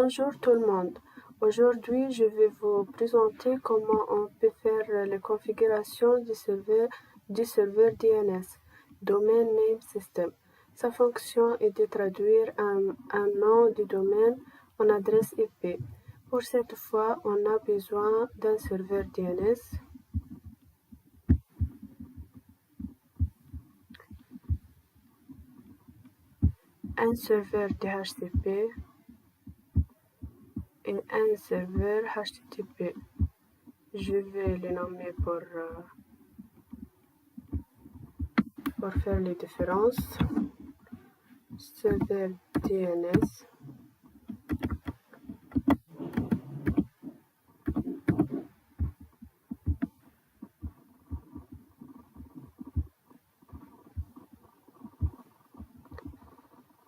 Bonjour tout le monde. Aujourd'hui, je vais vous présenter comment on peut faire les configurations du serveur DNS, Domain Name System. Sa fonction est de traduire un nom du domaine en adresse IP. Pour cette fois, on a besoin d'un serveur DNS, un serveur DHCP et un serveur HTTP. Je vais les nommer pour faire les différences. Serveur DNS,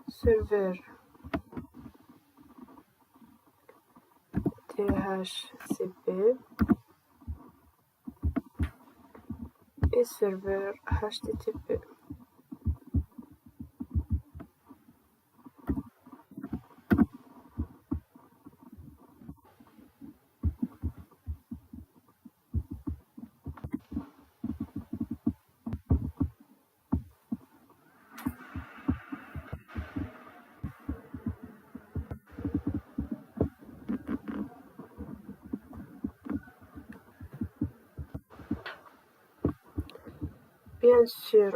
serveur DHCP et serveur HTTP. Bien sûr,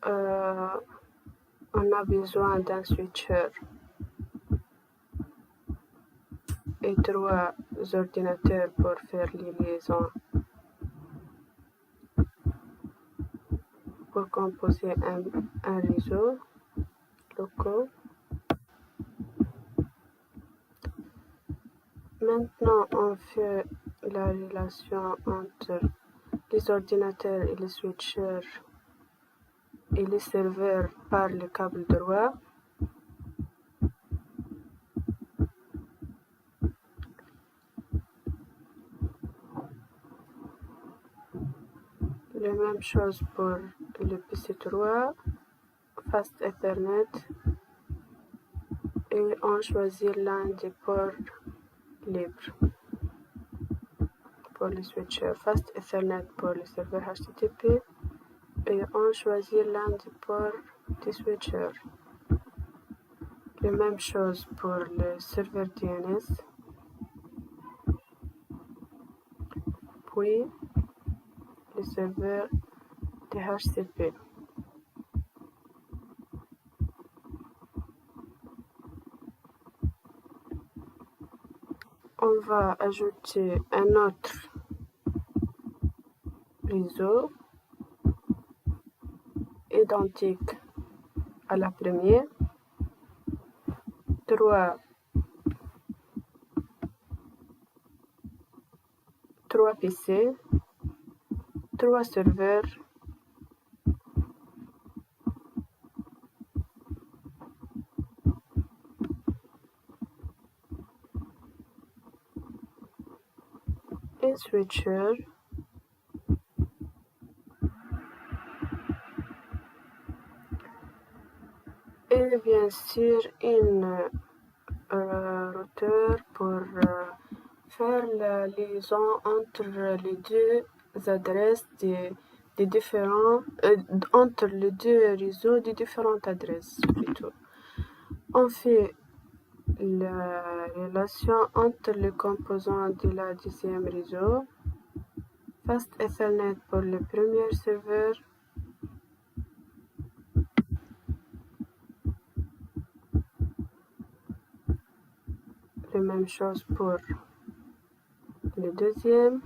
on a besoin d'un switcher et 3 ordinateurs pour faire les liaisons pour composer un réseau local. Maintenant, on fait la relation entre les ordinateurs et les switchers et les serveurs par le câble droit. La même chose pour le PC3, Fast Ethernet, et on choisit l'un des ports libres pour le switcher, Fast Ethernet pour le serveur HTTP, et on choisit l'un des ports du switcher. La même chose pour le serveur DNS, puis le serveur DHCP. On va ajouter un autre réseau identique à la première, 3 PC, 3 serveurs, un switcher, et bien sûr une routeur pour faire la liaison entre les deux adresses des différents entre les deux réseaux des différentes adresses plutôt. On fait la relation entre les composants de la deuxième réseau, Fast Ethernet pour le premier serveur, la même chose pour le deuxième,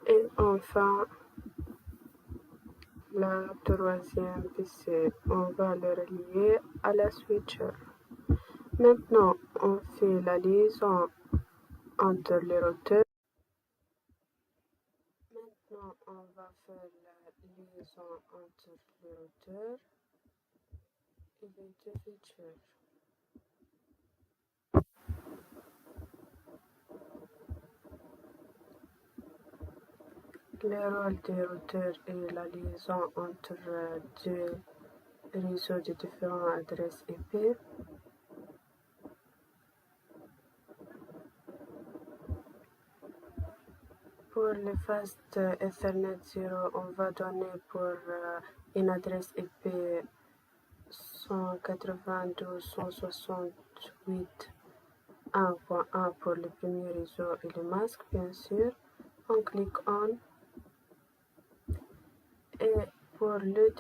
et enfin la troisième PC. On va le relier à la switcher. Maintenant, on fait la liaison entre les routeurs faire la liaison entre le routeur et les deux features. Le rôle des routeurs est la liaison entre deux réseaux de différentes adresses IP. Pour le Fast Ethernet 0, on va donner pour une adresse IP 192.168.1.1 pour le premier réseau et le masque, bien sûr. On clique on. Et pour le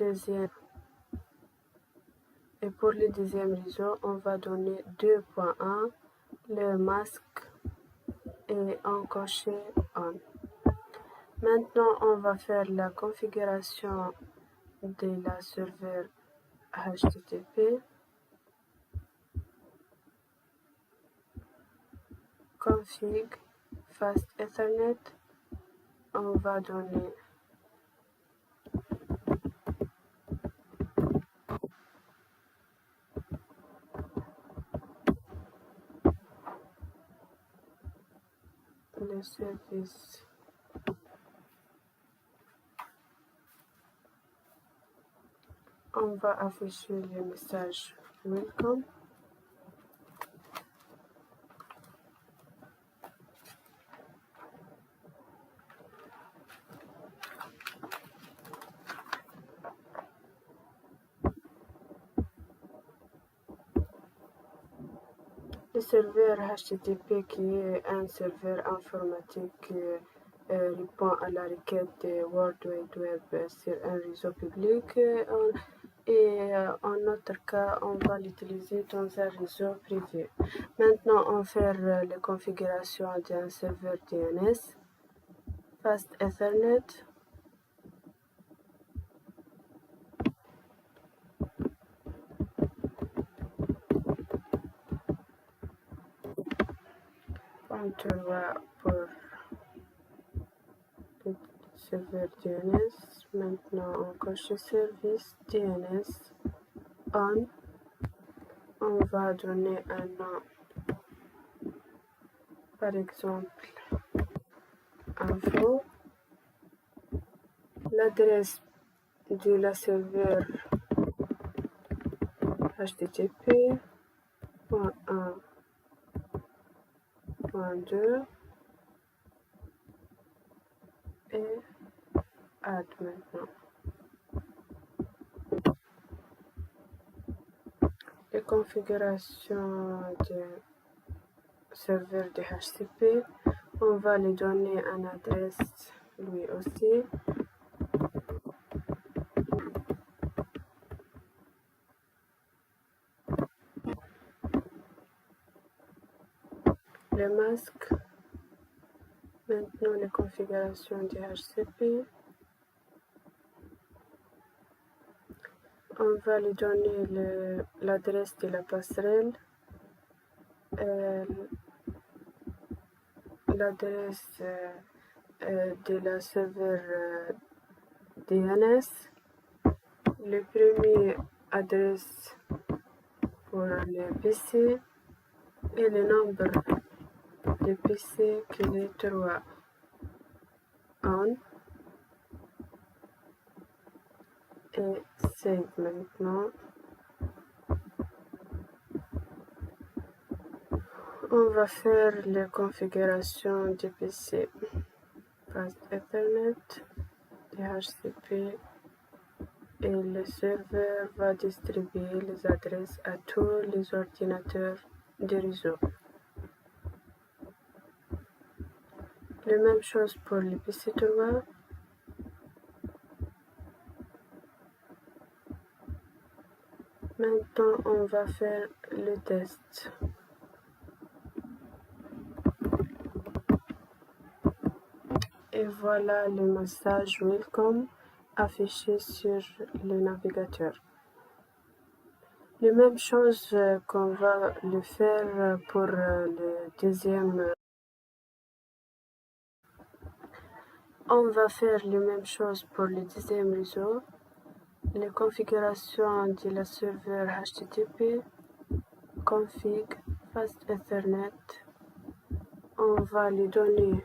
deuxième réseau, on va donner 2.1, le masque et encocher on. Maintenant, on va faire la configuration de la serveur HTTP. Config Fast Ethernet. On va donner le service. On va afficher le message Welcome. Le serveur HTTP, qui est un serveur informatique qui répond à la requête de World Wide Web sur un réseau public. Et en notre cas, on va l'utiliser dans un réseau privé. Maintenant, on va faire la configuration d'un serveur DNS, Fast Ethernet. On trouve pour le serveur DNS. Maintenant, on coche le service DNS on. On va donner un nom, par exemple info, l'adresse de la serveur http://.1.2 et add maintenant. Les configurations de serveur de HTTP, on va lui donner une adresse lui aussi. Le masque, maintenant les configurations de HTTP. On va lui donner l'adresse de la passerelle, l'adresse de la serveur DNS, le premier adresse pour le PC et le nombre de PC qui est 3 on et save maintenant. On va faire les configurations du PC, Fast Ethernet, DHCP, et le serveur va distribuer les adresses à tous les ordinateurs du réseau. La même chose pour le PC3. Maintenant, on va faire le test. Et voilà le message Welcome affiché sur le navigateur. La même chose qu'on va le faire pour le deuxième. On va faire les mêmes choses pour le deuxième réseau. Les configurations de la serveur HTTP, config, fast Ethernet. On va lui donner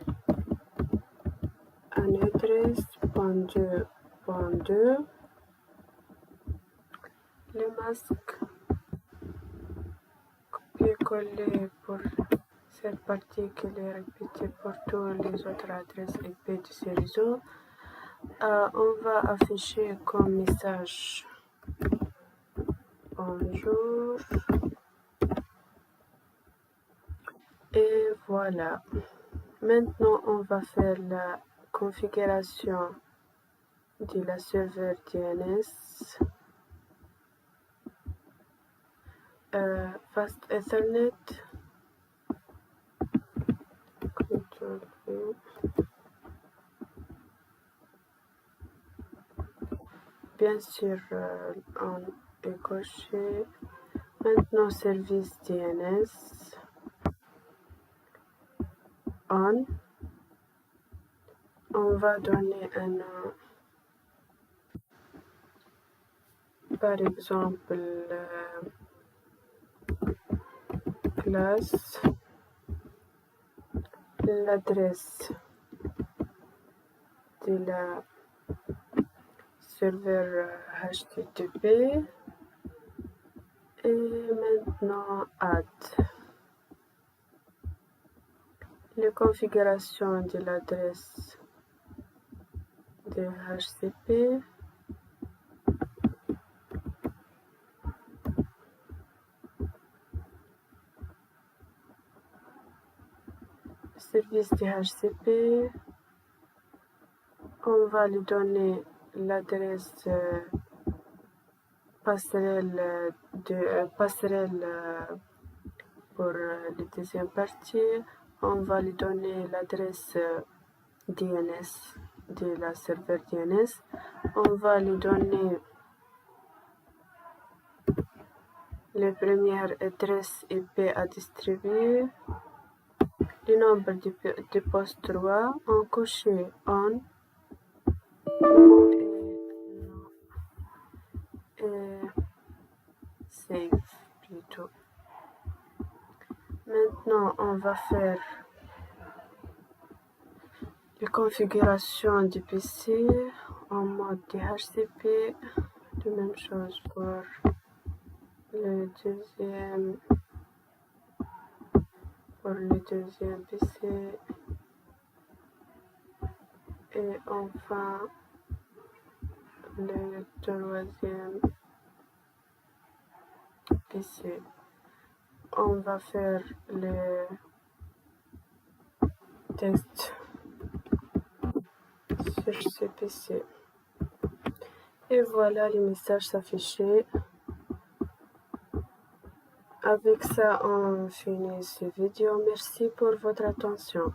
un adresse .2.2. Le masque, copier-coller pour cette partie qui est répétée pour toutes les autres adresses IP de ce réseau. On va afficher comme message bonjour. Et voilà. Maintenant, on va faire la configuration de la serveur DNS. Fast Ethernet. CTRL-V. Bien sûr, on est coché. Maintenant, service DNS. On. On va donner un nom. Par exemple, classe. L'adresse de la serveur HTTP. Et maintenant, add. Les configurations de l'adresse de HTTP. Service de HTTP. On va lui donner l'adresse passerelle pour la deuxième partie. On va lui donner l'adresse DNS de la serveur DNS. On va lui donner les premières adresses IP à distribuer. Le nombre de postes 3, on coché on et save plutôt. Maintenant, on va faire les configurations du PC en mode DHCP. La même chose pour le deuxième PC. Et enfin, le troisième PC. On va faire les tests sur ce PC. Et voilà, les messages s'affichaient. Avec ça, on finit cette vidéo. Merci pour votre attention.